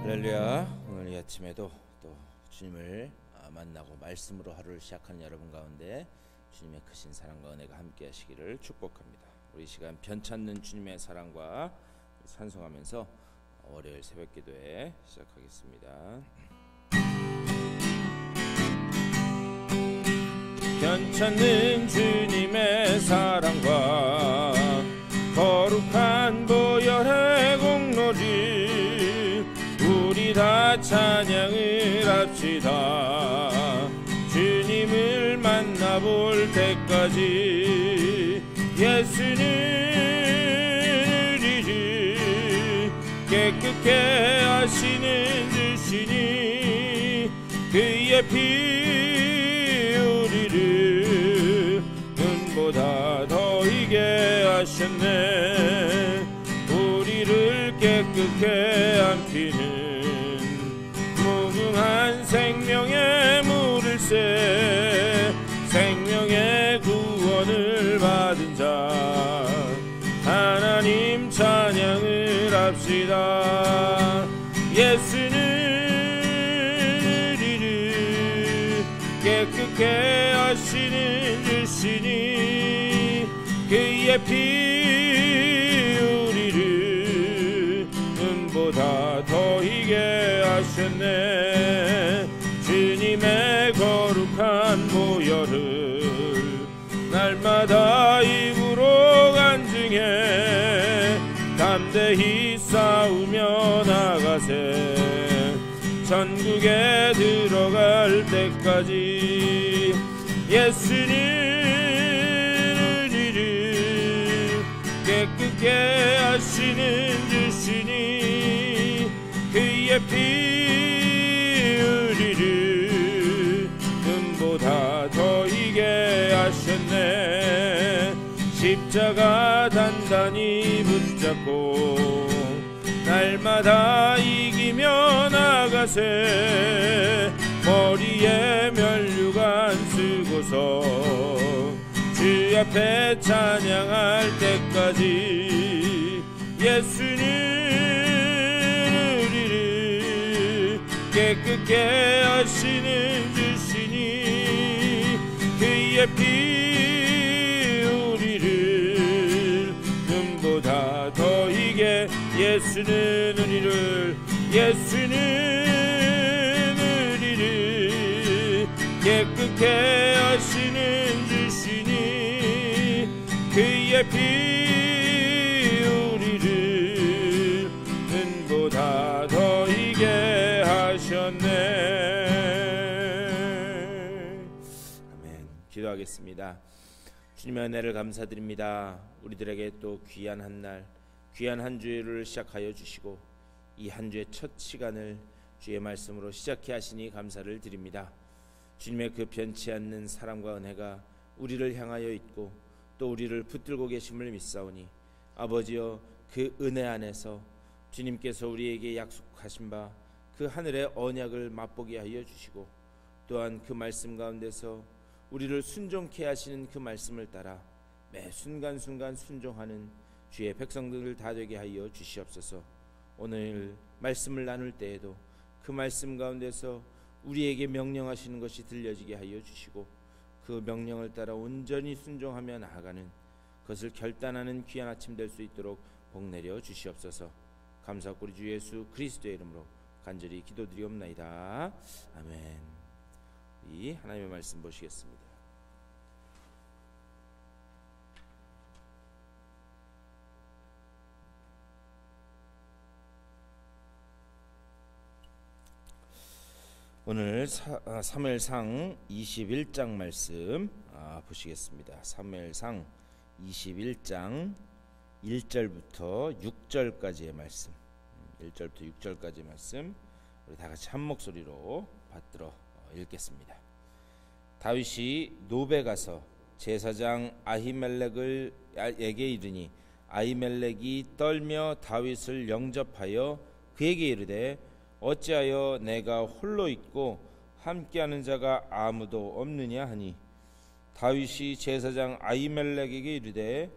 할렐루야. 오늘 이 아침에도 또 주님을 만나고 말씀으로 하루를 시작하는 여러분 가운데 주님의 크신 사랑과 은혜가 함께 하시기를 축복합니다. 우리 시간 변찮는 주님의 사랑과 찬송하면서 월요일 새벽 기도회 시작하겠습니다. 변찮는 주님의 사랑과 거룩한 보혈의 공로를 우리 다 찬양을 합시다. 주님을 만나볼 때까지 예수는 우리를 깨끗게 하시는 주시니 그의 피 우리를 눈보다 더 희게 하셨네. 우리를 깨끗게 함피는 무궁한 생명의 물을 새 생명의 구원을 받은 자 하나님 찬양을 합시다. 예수는 우리를 깨끗게 하시는 주시니 그의 피 우리를 눈보다 더 희게 하셨네. 주님의 거룩한 보혈을 날마다 입으로 간증해 담대히 싸우며 나가세. 천국에 들어갈 때까지 예수는 우리를 깨끗게 하시는 주시니 그의 피 우리를 눈보다 더 희게 하셨네. 십자가 단단히 붙잡고 날마다 이기며 나가세. 머리에 면류관 쓰고서 주 앞에 찬양할 때까지 예수는 우리를 깨끗게 하시는 주시니 그의 피 우리를 눈보다 더 희게 예수는 우리를 깨끗게 하시는 주시니 그의 피 우리를 눈보다 더 희게 하셨네. 아멘. 기도하겠습니다. 주님의 은혜를 감사드립니다. 우리들에게 또 귀한 한 날, 귀한 한 주일을 시작하여 주시고 이 한 주의 첫 시간을 주의 말씀으로 시작해 하시니 감사를 드립니다. 주님의 그 변치 않는 사랑과 은혜가 우리를 향하여 있고 또 우리를 붙들고 계심을 믿사오니 아버지여, 그 은혜 안에서 주님께서 우리에게 약속하신 바 그 하늘의 언약을 맛보게 하여 주시고 또한 그 말씀 가운데서 우리를 순종케 하시는 그 말씀을 따라 매 순간순간 순종하는 주의 백성들을 다 되게 하여 주시옵소서. 오늘 말씀을 나눌 때에도 그 말씀 가운데서 우리에게 명령하시는 것이 들려지게 하여 주시고 그 명령을 따라 온전히 순종하며 나아가는 그것을 결단하는 귀한 아침 될 수 있도록 복내려 주시옵소서. 감사하고 우리 주 예수 그리스도의 이름으로 간절히 기도드리옵나이다. 아멘. 이 하나님의 말씀 보시겠습니다. 오늘 사무엘상 21장 말씀 보시겠습니다. 사무엘상 21장 1절부터 6절까지의 말씀, 1절부터 6절까지의 말씀 우리 다 같이 한 목소리로 받들어 읽겠습니다. 다윗이 노베 가서 제사장 아히멜렉에게 이르니 아히멜렉이 떨며 다윗을 영접하여 그에게 이르되 어찌하여 내가 홀로 있고 함께하는 자가 아무도 없느냐 하니 다윗이 제사장 아히멜렉에게 이르되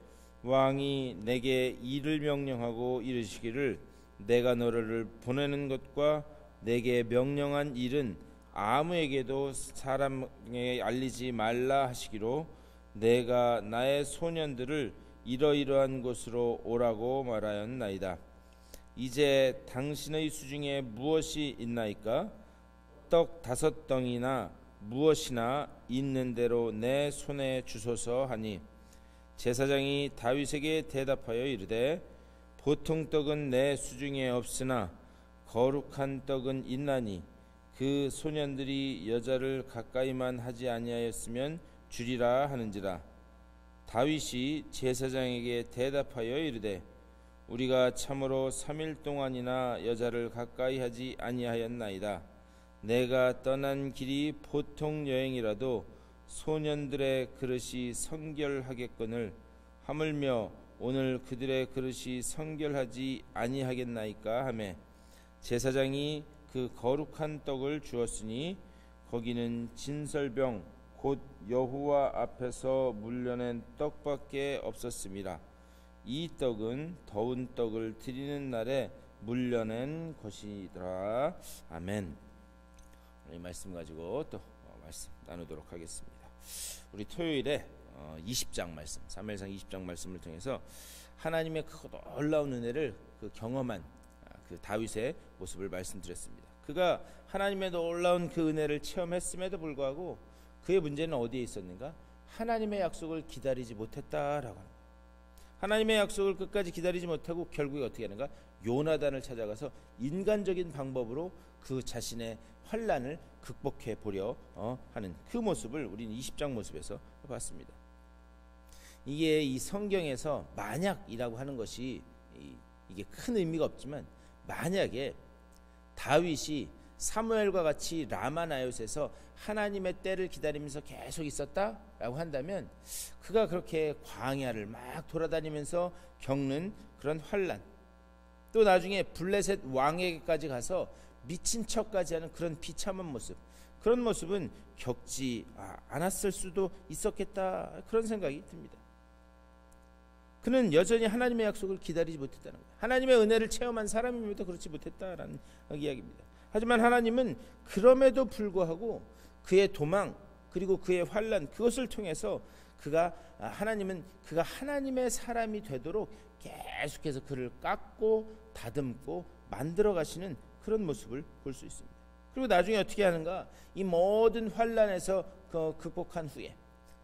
왕이 내게 일을 명령하고 이르시기를 내가 너를 보내는 것과 내게 명령한 일은 아무에게도 사람에게 알리지 말라 하시기로 내가 나의 소년들을 이러이러한 곳으로 오라고 말하였나이다. 이제 당신의 수중에 무엇이 있나이까? 떡 5덩이나 무엇이나 있는 대로 내 손에 주소서 하니 제사장이 다윗에게 대답하여 이르되 보통 떡은 내 수중에 없으나 거룩한 떡은 있나니 그 소년들이 여자를 가까이만 하지 아니하였으면 주리라 하는지라. 다윗이 제사장에게 대답하여 이르되 우리가 참으로 3일 동안이나 여자를 가까이 하지 아니하였나이다. 내가 떠난 길이 보통 여행이라도 소년들의 그릇이 성결하겠거늘 하물며 오늘 그들의 그릇이 성결하지 아니하겠나이까 하매 제사장이 그 거룩한 떡을 주었으니 거기는 진설병 곧 여호와 앞에서 물려낸 떡밖에 없었음이라. 이 떡은 더운 떡을 드리는 날에 물려낸 것이더라. 아멘. 이 말씀 가지고 또 말씀 나누도록 하겠습니다. 우리 토요일에 20장 말씀, 사무엘상 20장 말씀을 통해서 하나님의 그 놀라운 은혜를 그 경험한 그 다윗의 모습을 말씀드렸습니다. 그가 하나님의 놀라운 그 은혜를 체험했음에도 불구하고 그의 문제는 어디에 있었는가? 하나님의 약속을 기다리지 못했다라고 하는 거예요. 하나님의 약속을 끝까지 기다리지 못하고 결국에 어떻게 하는가? 요나단을 찾아가서 인간적인 방법으로 그 자신의 환난을 극복해 보려 하는 그 모습을 우리는 20장 모습에서 봤습니다. 이게 이 성경에서 만약이라고 하는 것이 이게 큰 의미가 없지만 만약에 다윗이 사무엘과 같이 라마나요스에서 하나님의 때를 기다리면서 계속 있었다라고 한다면 그가 그렇게 광야를 막 돌아다니면서 겪는 그런 환난, 또 나중에 블레셋 왕에게까지 가서 미친 척까지 하는 그런 비참한 모습, 그런 모습은 겪지 않았을 수도 있었겠다, 그런 생각이 듭니다. 그는 여전히 하나님의 약속을 기다리지 못했다는 거예요. 하나님의 은혜를 체험한 사람임에도 그렇지 못했다라는 이야기입니다. 하지만 하나님은 그럼에도 불구하고 그의 도망 그리고 그의 환난, 그것을 통해서 하나님은 그가 하나님의 사람이 되도록 계속해서 그를 깎고 다듬고 만들어 가시는 그런 모습을 볼 수 있습니다. 그리고 나중에 어떻게 하는가? 이 모든 환난에서 극복한 후에,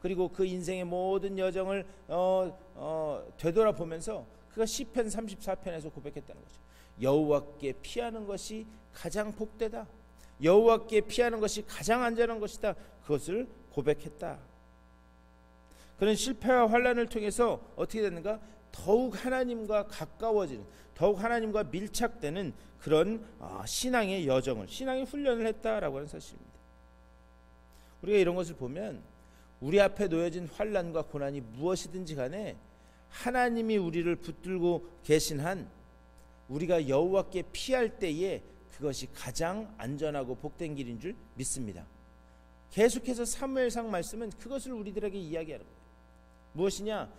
그리고 그 인생의 모든 여정을 되돌아보면서 그가 시편 34편에서 고백했다는 거죠. 여호와께 피하는 것이 가장 복되다. 여호와께 피하는 것이 가장 안전한 것이다. 그것을 고백했다. 그는 실패와 환난을 통해서 어떻게 됐는가? 더욱 하나님과 가까워지는, 더욱 하나님과 밀착되는 그런 신앙의 여정을, 신앙의 훈련을 했다라고 하는 사실입니다. 우리가 이런 것을 보면 우리 앞에 놓여진 환난과 고난이 무엇이든지 간에 하나님이 우리를 붙들고 계신 한 우리가 여호와께 피할 때에 그것이 가장 안전하고 복된 길인 줄 믿습니다. 계속해서 사무엘상 말씀은 그것을 우리들에게 이야기하는 거예요. 무엇이냐?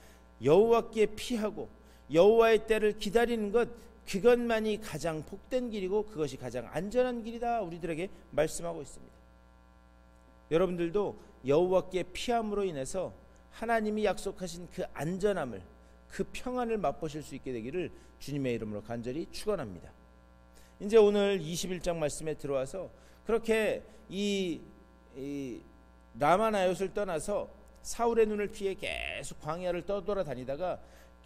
여호와께 피하고 여호와의 때를 기다리는 것, 그것만이 가장 복된 길이고 그것이 가장 안전한 길이다, 우리들에게 말씀하고 있습니다. 여러분들도 여호와께 피함으로 인해서 하나님이 약속하신 그 안전함을, 그 평안을 맛보실 수 있게 되기를 주님의 이름으로 간절히 축원합니다. 이제 오늘 21장 말씀에 들어와서 그렇게 이 라마나요스를 떠나서 사울의 눈을 피해 계속 광야를 떠돌아다니다가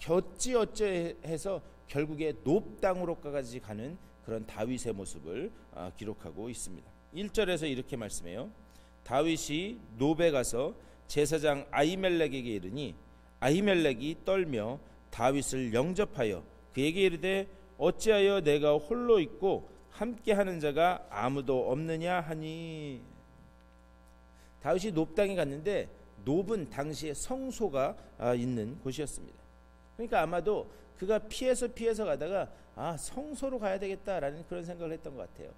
어찌해서 결국에 놉 땅으로까지 가는 그런 다윗의 모습을 기록하고 있습니다. 1절에서 이렇게 말씀해요. 다윗이 놉에 가서 제사장 아히멜렉에게 이르니 아히멜렉이 떨며 다윗을 영접하여 그에게 이르되 어찌하여 내가 홀로 있고 함께하는 자가 아무도 없느냐 하니. 다윗이 놉 땅에 갔는데 놉은 당시에 성소가 있는 곳이었습니다. 그러니까 아마도 그가 피해서 가다가 성소로 가야 되겠다라는 그런 생각을 했던 것 같아요.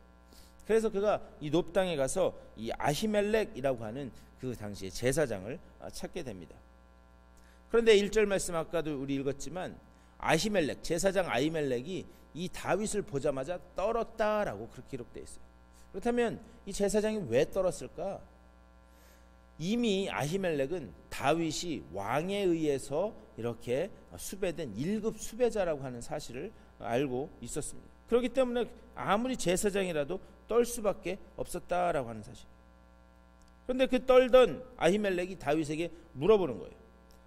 그래서 그가 이 놉 땅에 가서 이 아히멜렉이라고 하는 그 당시의 제사장을 찾게 됩니다. 그런데 1절 말씀 아까도 우리 읽었지만 아히멜렉, 제사장 아히멜렉이 이 다윗을 보자마자 떨었다라고 그렇게 기록되어 있어요. 그렇다면 이 제사장이 왜 떨었을까? 이미 아히멜렉은 다윗이 왕에 의해서 이렇게 수배된 1급 수배자라고 하는 사실을 알고 있었습니다. 그렇기 때문에 아무리 제사장이라도 떨 수밖에 없었다라고 하는 사실. 그런데 그 떨던 아히멜렉이 다윗에게 물어보는 거예요.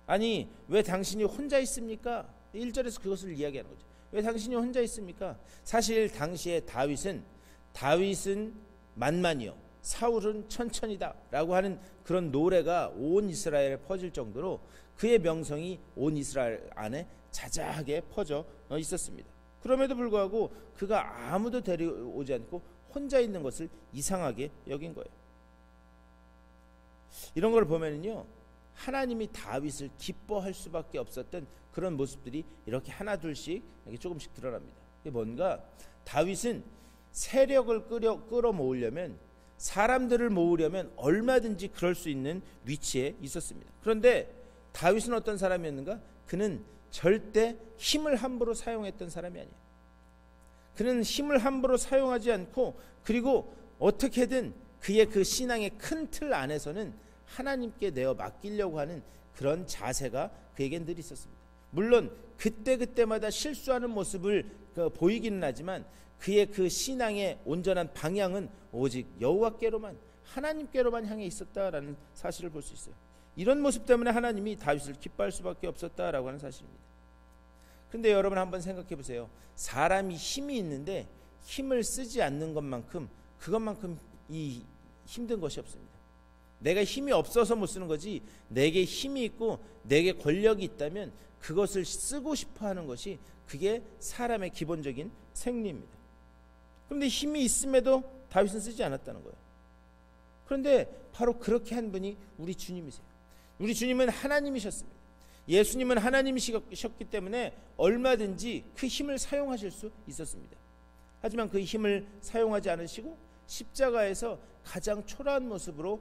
아니, 왜 당신이 혼자 있습니까? 1절에서 그것을 이야기하는 거죠. 왜 당신이 혼자 있습니까? 사실 당시에 다윗은 만만이요 사울은 천천이다 라고 하는 그런 노래가 온 이스라엘에 퍼질 정도로 그의 명성이 온 이스라엘 안에 자자하게 퍼져 있었습니다. 그럼에도 불구하고 그가 아무도 데려오지 않고 혼자 있는 것을 이상하게 여긴 거예요. 이런 걸 보면은요, 하나님이 다윗을 기뻐할 수밖에 없었던 그런 모습들이 이렇게 하나 둘씩 이렇게 조금씩 드러납니다. 이게 뭔가 다윗은 세력을 끌어모으려면, 사람들을 모으려면 얼마든지 그럴 수 있는 위치에 있었습니다. 그런데 다윗은 어떤 사람이었는가? 그는 절대 힘을 함부로 사용했던 사람이 아니에요. 그는 힘을 함부로 사용하지 않고, 그리고 어떻게든 그의 그 신앙의 큰 틀 안에서는 하나님께 내어 맡기려고 하는 그런 자세가 그에겐 늘 있었습니다. 물론 그때마다 실수하는 모습을 보이기는 하지만 그의 그 신앙의 온전한 방향은 오직 여호와께로만, 하나님께로만 향해 있었다라는 사실을 볼 수 있어요. 이런 모습 때문에 하나님이 다윗을 기뻐할 수밖에 없었다라고 하는 사실입니다. 그런데 여러분 한번 생각해 보세요. 사람이 힘이 있는데 힘을 쓰지 않는 그것만큼 이 힘든 것이 없습니다. 내가 힘이 없어서 못 쓰는 거지, 내게 힘이 있고 내게 권력이 있다면 그것을 쓰고 싶어 하는 것이, 그게 사람의 기본적인 생리입니다. 그런데 힘이 있음에도 다윗은 쓰지 않았다는 거예요. 그런데 바로 그렇게 한 분이 우리 주님이세요. 우리 주님은 하나님이셨습니다. 예수님은 하나님이셨기 때문에 얼마든지 그 힘을 사용하실 수 있었습니다. 하지만 그 힘을 사용하지 않으시고 십자가에서 가장 초라한 모습으로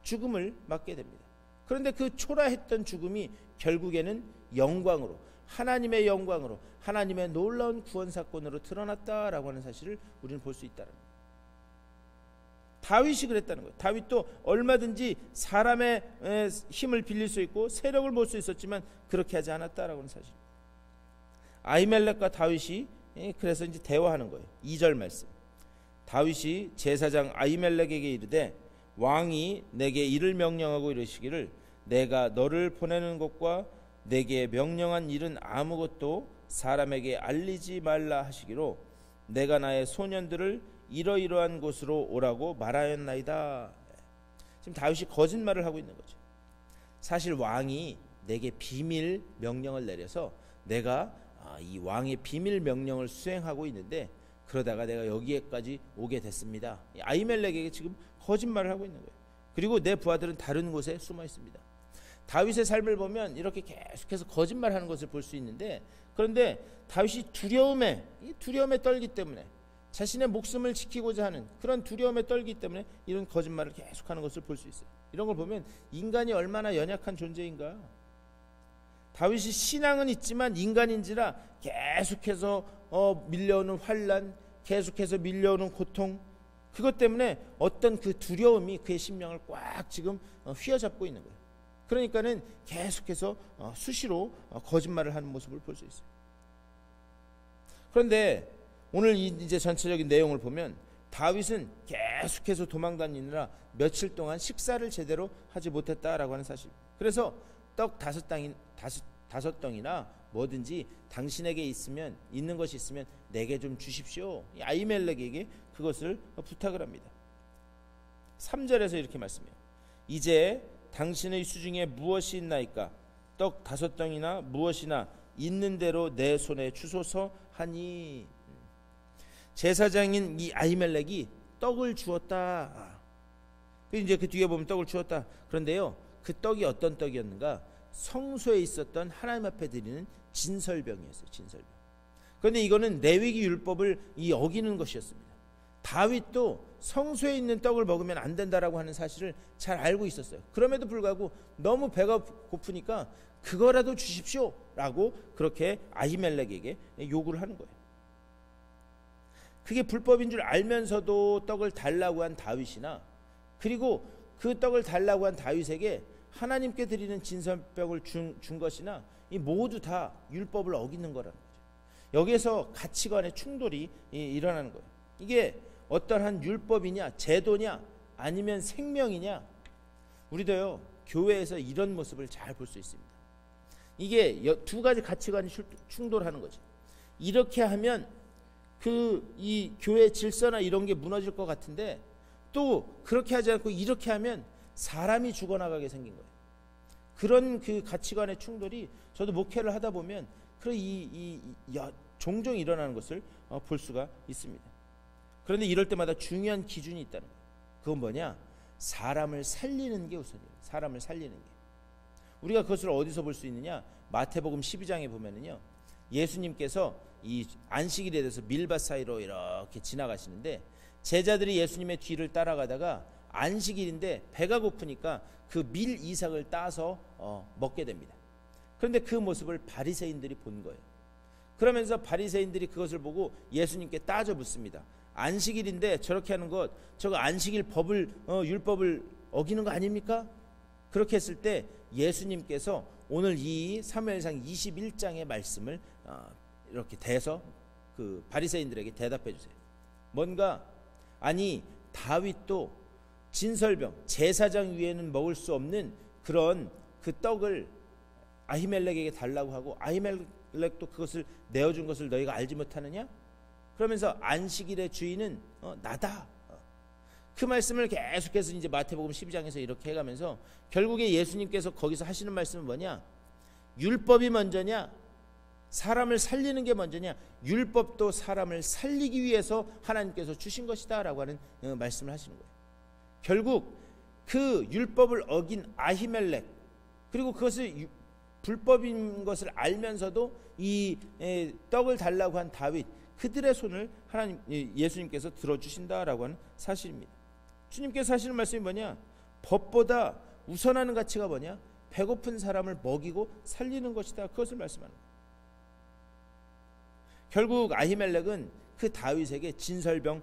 죽음을 맞게 됩니다. 그런데 그 초라했던 죽음이 결국에는 영광으로, 하나님의 영광으로, 하나님의 놀라운 구원 사건으로 드러났다라고 하는 사실을 우리는 볼 수 있다는 거예요. 다윗이 그랬다는 거예요. 다윗도 얼마든지 사람의 힘을 빌릴 수 있고 세력을 모을 수 있었지만 그렇게 하지 않았다라고 하는 사실. 아히멜렉과 다윗이 그래서 이제 대화하는 거예요. 2절 말씀. 다윗이 제사장 아히멜렉에게 이르되 왕이 내게 이를 명령하고 이르시기를 내가 너를 보내는 것과 내게 명령한 일은 아무것도 사람에게 알리지 말라 하시기로 내가 나의 소년들을 이러이러한 곳으로 오라고 말하였나이다. 지금 다윗이 거짓말을 하고 있는 거죠. 사실 왕이 내게 비밀 명령을 내려서 내가 이 왕의 비밀 명령을 수행하고 있는데 그러다가 내가 여기에까지 오게 됐습니다. 아히멜렉에게 지금 거짓말을 하고 있는 거예요. 그리고 내 부하들은 다른 곳에 숨어 있습니다. 다윗의 삶을 보면 이렇게 계속해서 거짓말하는 것을 볼 수 있는데, 그런데 다윗이 두려움에 떨기 때문에, 자신의 목숨을 지키고자 하는 그런 두려움에 떨기 때문에 이런 거짓말을 계속하는 것을 볼 수 있어요. 이런 걸 보면 인간이 얼마나 연약한 존재인가. 다윗이 신앙은 있지만 인간인지라 계속해서 밀려오는 환난, 계속해서 밀려오는 고통, 그것 때문에 어떤 그 두려움이 그의 심령을 꽉 지금 휘어잡고 있는 거예요. 그러니까는 계속해서 수시로 거짓말을 하는 모습을 볼 수 있어요. 그런데 오늘 이제 전체적인 내용을 보면 다윗은 계속해서 도망다니느라 며칠 동안 식사를 제대로 하지 못했다라고 하는 사실. 그래서 떡 5덩이나 뭐든지 당신에게 있는 것이 있으면 내게 좀 주십시오. 아히멜렉에게 그것을 부탁을 합니다. 3절에서 이렇게 말씀해요. 이제 당신의 수중에 무엇이 있나이까? 떡 5덩이나 무엇이나 있는 대로 내 손에 주소서 하니. 제사장인 이 아히멜렉이 떡을 주었다. 이제 그 뒤에 보면 떡을 주었다. 그런데요, 그 떡이 어떤 떡이었는가? 성소에 있었던 하나님 앞에 드리는 진설병이었어요. 진설병. 그런데 이거는 레위기 율법을 어기는 것이었습니다. 다윗도 성소에 있는 떡을 먹으면 안 된다라고 하는 사실을 잘 알고 있었어요. 그럼에도 불구하고 너무 배가 고프니까 그거라도 주십시오라고 그렇게 아히멜렉에게 요구를 하는 거예요. 그게 불법인 줄 알면서도 떡을 달라고 한 다윗이나, 그리고 그 떡을 달라고 한 다윗에게 하나님께 드리는 진설병을 준 것이나, 이 모두 다 율법을 어기는 거라는 거죠. 여기에서 가치관의 충돌이 일어나는 거예요. 이게 어떠한 율법이냐, 제도냐, 아니면 생명이냐. 우리도요, 교회에서 이런 모습을 잘 볼 수 있습니다. 이게 두 가지 가치관이 충돌하는 거죠. 이렇게 하면 이 교회 질서나 이런 게 무너질 것 같은데, 또 그렇게 하지 않고 이렇게 하면 사람이 죽어나가게 생긴 거예요. 그런 그 가치관의 충돌이 저도 목회를 하다 보면 종종 일어나는 것을 볼 수가 있습니다. 그런데 이럴 때마다 중요한 기준이 있다는 거예요. 그건 뭐냐? 사람을 살리는 게 우선이에요. 사람을 살리는 게. 우리가 그것을 어디서 볼 수 있느냐? 마태복음 12장에 보면은요, 예수님께서 이 안식일에 대해서 밀밭 사이로 이렇게 지나가시는데, 제자들이 예수님의 뒤를 따라가다가 안식일인데 배가 고프니까 그 밀 이삭을 따서 먹게 됩니다. 그런데 그 모습을 바리새인들이 본 거예요. 그러면서 바리새인들이 그것을 보고 예수님께 따져 묻습니다. 안식일인데 저렇게 하는 것, 저거 안식일 율법을 어기는 거 아닙니까? 그렇게 했을 때 예수님께서 오늘 이 사무엘상 21장의 말씀을 이렇게 대서 그 바리새인들에게 대답해 주세요. 뭔가, 아니 다윗도 진설병, 제사장 위에는 먹을 수 없는 그런 그 떡을 아히멜렉에게 달라고 하고, 아히멜렉도 그것을 내어준 것을 너희가 알지 못하느냐? 그러면서 안식일의 주인은 나다. 그 말씀을 계속해서 이제 마태복음 12장에서 이렇게 해가면서 결국에 예수님께서 거기서 하시는 말씀은 뭐냐? 율법이 먼저냐? 사람을 살리는 게 먼저냐? 율법도 사람을 살리기 위해서 하나님께서 주신 것이다 라고 하는 말씀을 하시는 거예요. 결국 그 율법을 어긴 아히멜렉, 그리고 그것을 불법인 것을 알면서도 이 떡을 달라고 한 다윗, 그들의 손을 예수님께서 들어주신다라고 하는 사실입니다. 주님께서 하시는 말씀이 뭐냐? 법보다 우선하는 가치가 뭐냐? 배고픈 사람을 먹이고 살리는 것이다. 그것을 말씀하는 거예요. 결국 아히멜렉은 그 다윗에게 진설병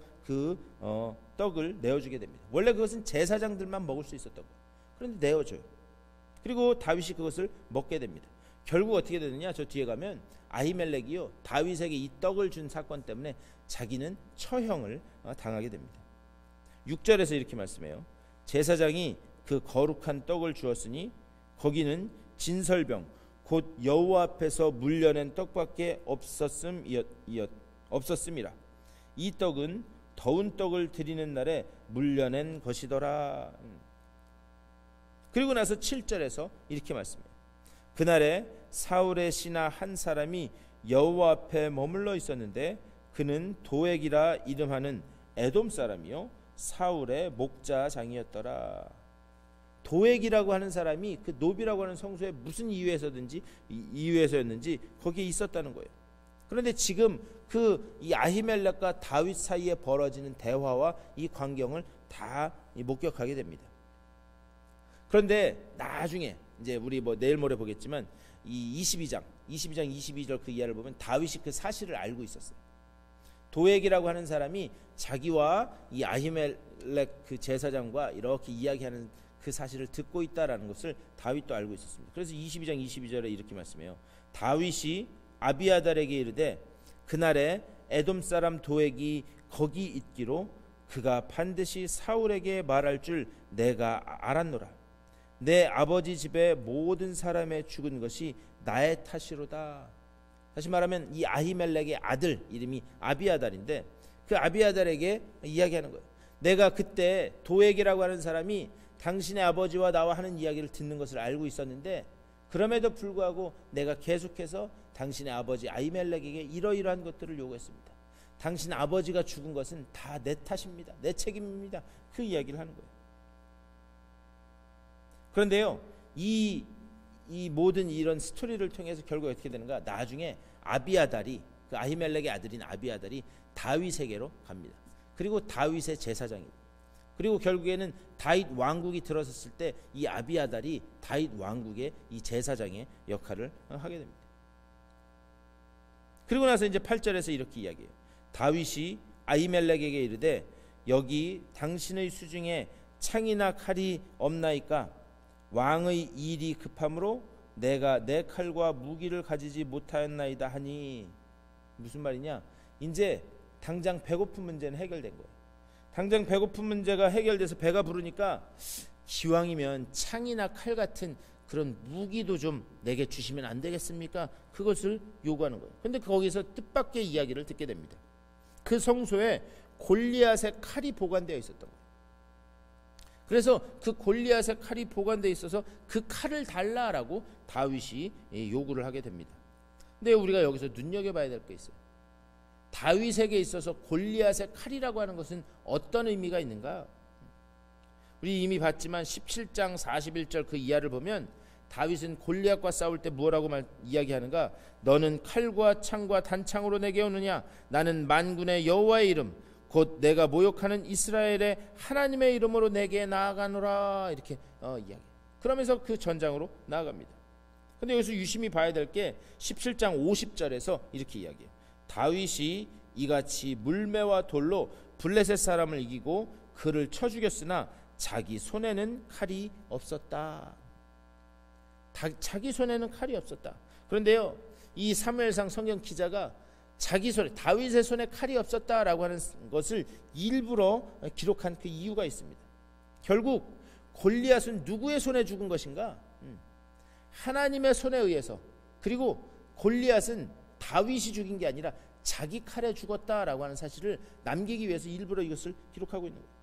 떡을 내어주게 됩니다. 원래 그것은 제사장들만 먹을 수 있었던 거예요. 그런데 내어줘요. 그리고 다윗이 그것을 먹게 됩니다. 결국 어떻게 되느냐? 저 뒤에 가면 아히멜렉이요, 다윗에게 이 떡을 준 사건 때문에 자기는 처형을 당하게 됩니다. 6절에서 이렇게 말씀해요. 제사장이 그 거룩한 떡을 주었으니 거기는 진설병 곧 여호와 앞에서 물려낸 떡밖에 없었음이라. 이 떡은 더운 떡을 드리는 날에 물려낸 것이더라. 그리고 나서 7절에서 이렇게 말씀해요. 그날에 사울의 신하 한 사람이 여호와 앞에 머물러 있었는데 그는 도액이라 이름하는 에돔 사람이요 사울의 목자장이었더라. 도액이라고 하는 사람이 그 노비라고 하는 성소에 무슨 이유에서였는지 거기에 있었다는 거예요. 그런데 지금 이 아히멜렉과 다윗 사이에 벌어지는 대화와 이 광경을 다 목격하게 됩니다. 그런데 나중에 이제 우리 내일 모레 보겠지만 이 22장 22절 그 이하를 보면 다윗이 그 사실을 알고 있었어요. 도액이라고 하는 사람이 자기와 이 아히멜렉 그 제사장과 이렇게 이야기하는 그 사실을 듣고 있다라는 것을 다윗도 알고 있었습니다. 그래서 22장 22절에 이렇게 말씀해요. 다윗이 아비아달에게 이르되 그날에 에돔 사람 도액이 거기 있기로 그가 반드시 사울에게 말할 줄 내가 알았노라. 내 아버지 집의 모든 사람의 죽은 것이 나의 탓이로다. 다시 말하면 이 아히멜렉의 아들 이름이 아비아달인데 그 아비아달에게 이야기하는 거예요. 내가 그때 도액이라고 하는 사람이 당신의 아버지와 나와 하는 이야기를 듣는 것을 알고 있었는데 그럼에도 불구하고 내가 계속해서 당신의 아버지 아히멜렉에게 이러이러한 것들을 요구했습니다. 당신 아버지가 죽은 것은 다 내 탓입니다. 내 책임입니다. 그 이야기를 하는 거예요. 그런데요, 이 모든 이런 스토리를 통해서 결국 어떻게 되는가? 나중에 아비아달이 그 아히멜렉의 아들인 아비아달이 다윗에게로 갑니다. 그리고 다윗의 제사장이고, 그리고 결국에는 다윗 왕국이 들어섰을 때 이 아비아달이 다윗 왕국의 이 제사장의 역할을 하게 됩니다. 그리고 나서 이제 8절에서 이렇게 이야기해요. 다윗이 아히멜렉에게 이르되 여기 당신의 수중에 창이나 칼이 없나이까? 왕의 일이 급함으로 내가 내 칼과 무기를 가지지 못하였나이다 하니. 무슨 말이냐? 이제 당장 배고픈 문제는 해결된 거예요. 당장 배고픈 문제가 해결돼서 배가 부르니까 기왕이면 창이나 칼 같은 그런 무기도 좀 내게 주시면 안 되겠습니까? 그것을 요구하는 거예요. 근데 거기서 뜻밖의 이야기를 듣게 됩니다. 그 성소에 골리앗의 칼이 보관되어 있었던 거예요. 그래서 그 골리앗의 칼이 보관되어 있어서 그 칼을 달라라고 다윗이 요구를 하게 됩니다. 근데 우리가 여기서 눈여겨봐야 될 게 있어요. 다윗에게 있어서 골리앗의 칼이라고 하는 것은 어떤 의미가 있는가? 우리 이미 봤지만 17장 41절 그 이하를 보면 다윗은 골리앗과 싸울 때 뭐라고 이야기하는가? 너는 칼과 창과 단창으로 내게 오느냐? 나는 만군의 여호와의 이름 곧 내가 모욕하는 이스라엘의 하나님의 이름으로 내게 나아가노라. 이렇게 이야기. 그러면서 그 전장으로 나아갑니다. 근데 여기서 유심히 봐야 될 게 17장 50절에서 이렇게 이야기해요. 다윗이 이같이 물매와 돌로 블레셋 사람을 이기고 그를 쳐 죽였으나 자기 손에는 칼이 없었다. 자기 손에는 칼이 없었다. 그런데요, 이 사무엘상 성경 기자가 자기 손에, 다윗의 손에 칼이 없었다라고 하는 것을 일부러 기록한 그 이유가 있습니다. 결국 골리앗은 누구의 손에 죽은 것인가? 하나님의 손에 의해서. 그리고 골리앗은 다윗이 죽인 게 아니라 자기 칼에 죽었다라고 하는 사실을 남기기 위해서 일부러 이것을 기록하고 있는 거예요.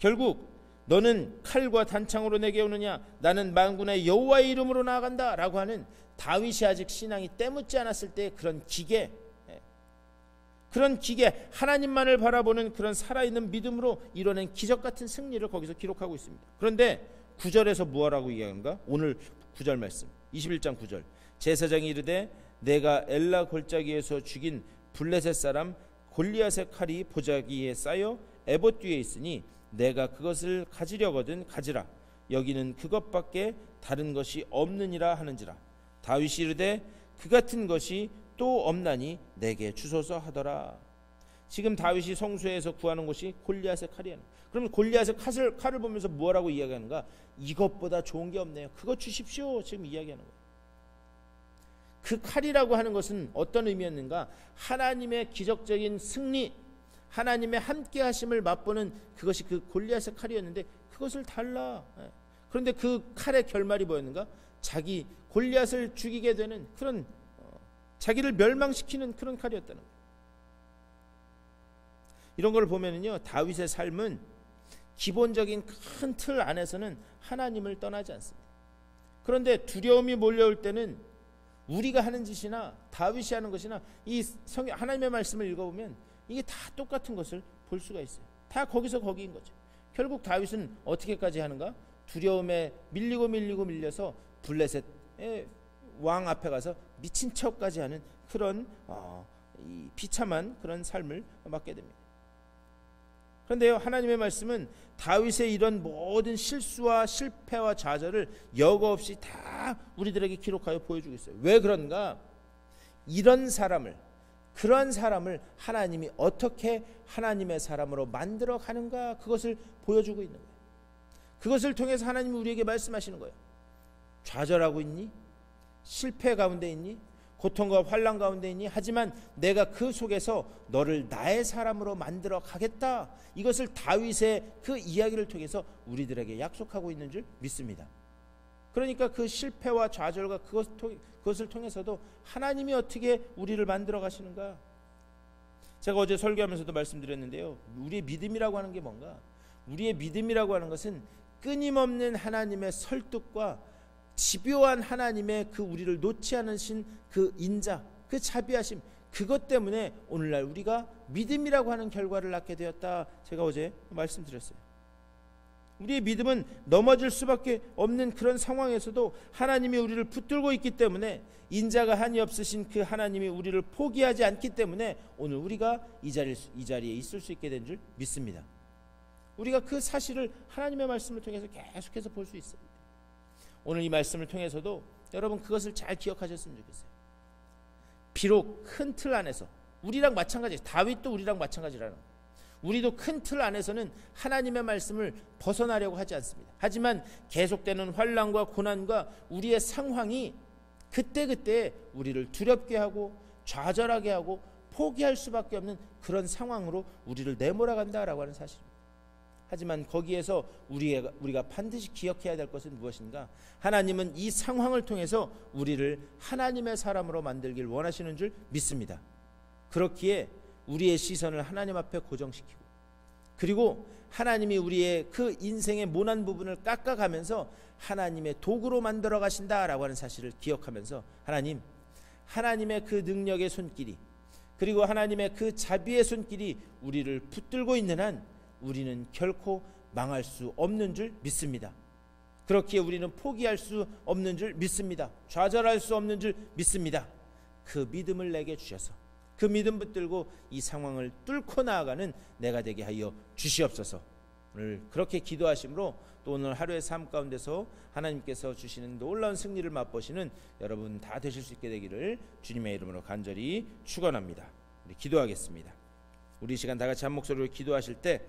결국 너는 칼과 단창으로 내게 오느냐? 나는 만군의 여호와의 이름으로 나아간다 라고 하는 다윗이 아직 신앙이 때묻지 않았을 때 그런 기계, 하나님만을 바라보는 그런 살아있는 믿음으로 이뤄낸 기적같은 승리를 거기서 기록하고 있습니다. 그런데 9절에서 무엇라고 이야기하는가? 오늘 9절 말씀 21장 9절 제사장이 이르되 내가 엘라 골짜기에서 죽인 블레셋 사람 골리앗의 칼이 보자기에 쌓여 에봇 뒤에 있으니 내가 그것을 가지려거든 가지라. 여기는 그것밖에 다른 것이 없느니라 하는지라. 다윗이 이르되 그 같은 것이 또 없나니 내게 주소서 하더라. 지금 다윗이 성소에서 구하는 것이 골리앗의 칼이에요. 그러면 골리앗의 칼을 보면서 뭐라고 이야기하는가? 이것보다 좋은 게 없네요. 그거 주십시오. 지금 이야기하는 거예요. 그 칼이라고 하는 것은 어떤 의미였는가? 하나님의 기적적인 승리, 하나님의 함께 하심을 맛보는 그것이 그 골리앗의 칼이었는데 그것을 달라. 그런데 그 칼의 결말이 뭐였는가? 자기 골리앗을 죽이게 되는 그런 자기를 멸망시키는 그런 칼이었다는 거예요. 이런 걸 보면은요, 다윗의 삶은 기본적인 큰 틀 안에서는 하나님을 떠나지 않습니다. 그런데 두려움이 몰려올 때는 우리가 하는 짓이나 다윗이 하는 것이나 이 성경 하나님의 말씀을 읽어보면 이게 다 똑같은 것을 볼 수가 있어요. 다 거기서 거기인 거죠. 결국 다윗은 어떻게까지 하는가? 두려움에 밀려서 블레셋의 왕 앞에 가서 미친 척까지 하는 그런 이 비참한 그런 삶을 맞게 됩니다. 그런데요, 하나님의 말씀은 다윗의 이런 모든 실수와 실패와 좌절을 여과 없이 다 우리들에게 기록하여 보여주고 있어요. 왜 그런가? 그런 사람을 하나님이 어떻게 하나님의 사람으로 만들어 가는가, 그것을 보여주고 있는 거예요. 그것을 통해서 하나님이 우리에게 말씀하시는 거예요. 좌절하고 있니? 실패 가운데 있니? 고통과 환난 가운데 있니? 하지만 내가 그 속에서 너를 나의 사람으로 만들어 가겠다. 이것을 다윗의 그 이야기를 통해서 우리들에게 약속하고 있는 줄 믿습니다. 그러니까 그 실패와 좌절과 그것을 통해서도 하나님이 어떻게 우리를 만들어 가시는가? 제가 어제 설교하면서도 말씀드렸는데요, 우리의 믿음이라고 하는 게 뭔가? 우리의 믿음이라고 하는 것은 끊임없는 하나님의 설득과 집요한 하나님의 그 우리를 놓지 않으신 그 인자, 그 자비하심, 그것 때문에 오늘날 우리가 믿음이라고 하는 결과를 낳게 되었다. 제가 어제 말씀드렸어요. 우리의 믿음은 넘어질 수밖에 없는 그런 상황에서도 하나님이 우리를 붙들고 있기 때문에, 인자가 한이 없으신 그 하나님이 우리를 포기하지 않기 때문에 오늘 우리가 이 자리에 있을 수 있게 된 줄 믿습니다. 우리가 그 사실을 하나님의 말씀을 통해서 계속해서 볼 수 있습니다. 오늘 이 말씀을 통해서도 여러분 그것을 잘 기억하셨으면 좋겠어요. 비록 큰 틀 안에서 우리랑 마찬가지, 다윗도 우리랑 마찬가지라는 거예요. 우리도 큰 틀 안에서는 하나님의 말씀을 벗어나려고 하지 않습니다. 하지만 계속되는 환난과 고난과 우리의 상황이 그때그때 우리를 두렵게 하고 좌절하게 하고 포기할 수밖에 없는 그런 상황으로 우리를 내몰아간다라고 하는 사실입니다. 하지만 거기에서 우리가 반드시 기억해야 될 것은 무엇인가? 하나님은 이 상황을 통해서 우리를 하나님의 사람으로 만들길 원하시는 줄 믿습니다. 그렇기에 우리의 시선을 하나님 앞에 고정시키고, 그리고 하나님이 우리의 그 인생의 모난 부분을 깎아가면서 하나님의 도구로 만들어 가신다라고 하는 사실을 기억하면서, 하나님의 그 능력의 손길이, 그리고 하나님의 그 자비의 손길이 우리를 붙들고 있는 한 우리는 결코 망할 수 없는 줄 믿습니다. 그렇기에 우리는 포기할 수 없는 줄 믿습니다. 좌절할 수 없는 줄 믿습니다. 그 믿음을 내게 주셔서 그 믿음 붙들고 이 상황을 뚫고 나아가는 내가 되게 하여 주시옵소서. 오늘 그렇게 기도하심으로 또 오늘 하루의 삶 가운데서 하나님께서 주시는 놀라운 승리를 맛보시는 여러분 다 되실 수 있게 되기를 주님의 이름으로 간절히 축원합니다. 우리 기도하겠습니다. 우리 시간 다 같이 한 목소리로 기도하실 때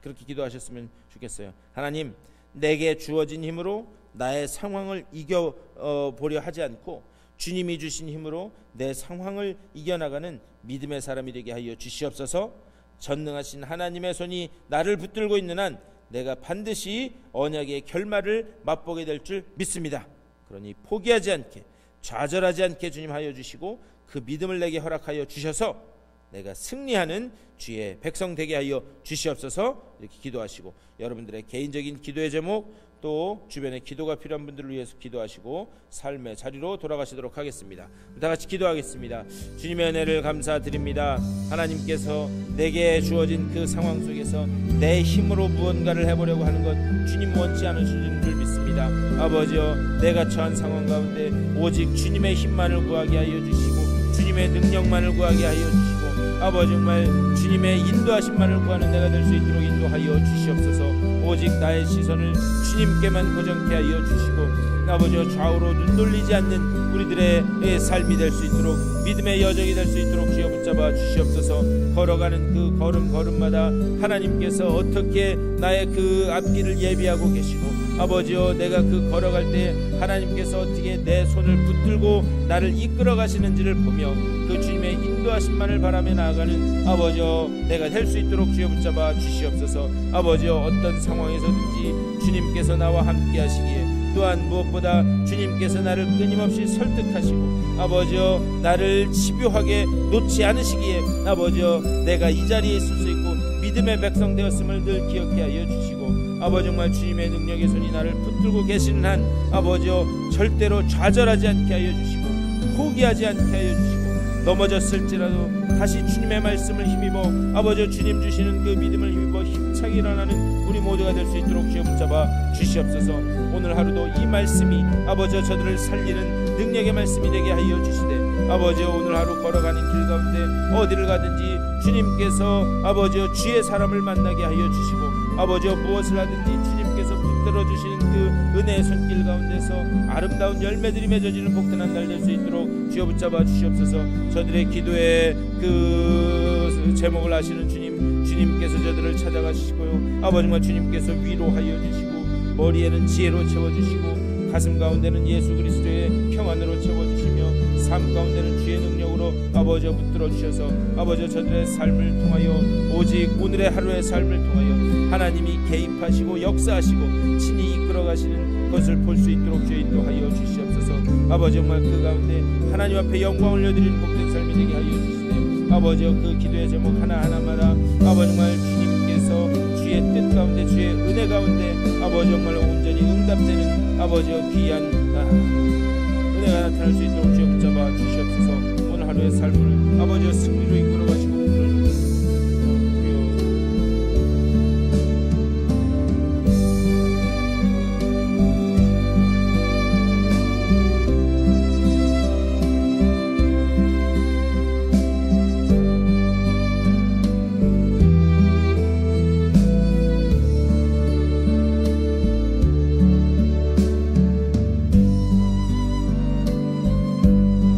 그렇게 기도하셨으면 좋겠어요. 하나님, 내게 주어진 힘으로 나의 상황을 이겨보려 하지 않고 주님이 주신 힘으로 내 상황을 이겨나가는 믿음의 사람이 되게 하여 주시옵소서. 전능하신 하나님의 손이 나를 붙들고 있는 한 내가 반드시 언약의 결말을 맛보게 될 줄 믿습니다. 그러니 포기하지 않게, 좌절하지 않게 주님 하여 주시고 그 믿음을 내게 허락하여 주셔서 내가 승리하는 주의 백성 되게 하여 주시옵소서. 이렇게 기도하시고 여러분들의 개인적인 기도의 제목, 또 주변에 기도가 필요한 분들을 위해서 기도하시고 삶의 자리로 돌아가시도록 하겠습니다. 다 같이 기도하겠습니다. 주님의 은혜를 감사드립니다. 하나님께서 내게 주어진 그 상황 속에서 내 힘으로 무언가를 해보려고 하는 것 주님 원치 않으시는 줄 믿습니다. 아버지여, 내가 처한 상황 가운데 오직 주님의 힘만을 구하게 하여 주시고 주님의 능력만을 구하게 하여 주시고 아버지 정말 주님의 인도하심만을 구하는 내가 될 수 있도록 인도하여 주시옵소서. 오직 나의 시선을 주님께만 고정케 하여 주시고 아버지여, 좌우로 눈 돌리지 않는 우리들의 삶이 될 수 있도록, 믿음의 여정이 될 수 있도록 주여 붙잡아 주시옵소서. 걸어가는 그 걸음걸음마다 하나님께서 어떻게 나의 그 앞길을 예비하고 계시고 아버지여, 내가 그 걸어갈 때 하나님께서 어떻게 내 손을 붙들고 나를 이끌어 가시는지를 보며 그 주님의 인도하심만을 바라며 나아가는 아버지여, 내가 될 수 있도록 주여 붙잡아 주시옵소서. 아버지여, 어떤 상황에서든지 주님께서 나와 함께 하시기에, 또한 무엇보다 주님께서 나를 끊임없이 설득하시고 아버지여, 나를 집요하게 놓지 않으시기에 아버지여, 내가 이 자리에 있을 수 있고 믿음의 백성 되었음을 늘 기억해 하여 주시고 아버지 정말 주님의 능력의 손이 나를 붙들고 계시는 한 아버지여, 절대로 좌절하지 않게 하여 주시고 포기하지 않게 하여 주시고 넘어졌을지라도 다시 주님의 말씀을 힘입어 아버지 주님 주시는 그 믿음을 힘입어 힘차게 일어나는 우리 모두가 될 수 있도록 주여 붙잡아 주시옵소서. 오늘 하루도 이 말씀이 아버지 저들을 살리는 능력의 말씀이 되게 하여 주시되 아버지 오늘 하루 걸어가는 길 가운데 어디를 가든지 주님께서 아버지 주의 사람을 만나게 하여 주시고 아버지 무엇을 하든지 주님께서 붙들어 주시는 그 은혜의 손길 가운데서 아름다운 열매들이 맺어지는 복된 날 될 수 있도록 주여 붙잡아 주시옵소서. 저들의 기도에 그 제목을 아시는 주님께서 저들을 찾아가시고요 아버지 정말 주님께서 위로하여 주시고 머리에는 지혜로 채워주시고 가슴 가운데는 예수 그리스도의 평안으로 채워주시며 삶 가운데는 주의 능력으로 아버지 붙들어 주셔서 아버지 저들의 삶을 통하여 오직 오늘의 하루의 삶을 통하여 하나님이 개입하시고 역사하시고 친히 이끌어 가시는 것을 볼 수 있도록 주여 인도하여 주시옵소서. 아버지 정말 그 가운데 하나님 앞에 영광을 올려드리는 복된 삶이 되게 하여 주시되 아버지 그 기도의 제목 하나하나마다 아버지 정말 주님께서 주의 뜻 가운데 주의 은혜 가운데 아버지 정말 온전히 응답되는 아버지 귀한 은혜가 나타날 수 있도록 주여 붙잡아 주시옵소서. 오늘 하루의 삶을 아버지 승리로 이끌어 가시고